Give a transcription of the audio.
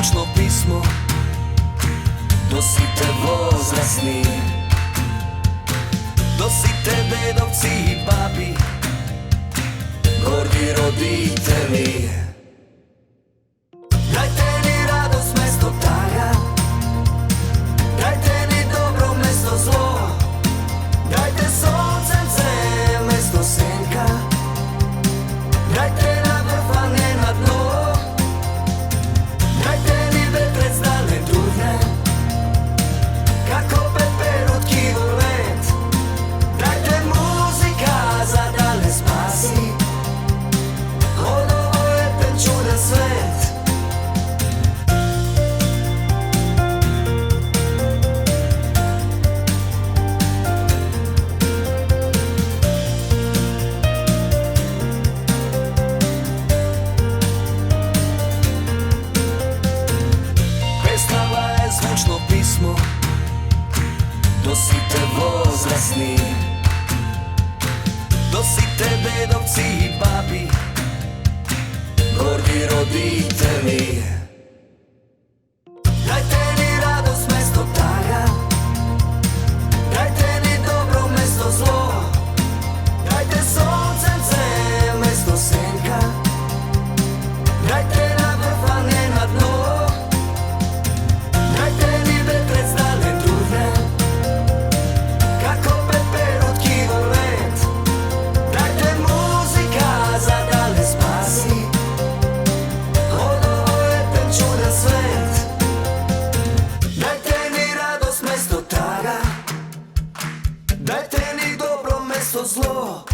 zvučno pismo dosite возрастni, dosite dedovci i babi, gordi roditelji. Dajte mi radost mesto taga, dajte mi dobro mesto zlo, dajte soncence mesto senka, dajte na vrh a ne na dno, dajte mi vetrec da ne duhne kako pepper od kivolet, dajte muzika za da ne spasi od ovo je ten čudan svet. Pesnava je zvučno pismo dosite возрастni, dosite dedovci i babi, gordi roditelji. Dajte mi radost mesto taga, dajte mi dobro mesto zlo, dajte soncence mesto senka, dajte na vrh a ne na dno, dajte mi vetrec da ne duhne kako pepper od kivolet, dajte muzika za da ne spasi od ovo je ten čudan svet. Dajte mi radost mesto taga, dajte mi dobro mesto zlo,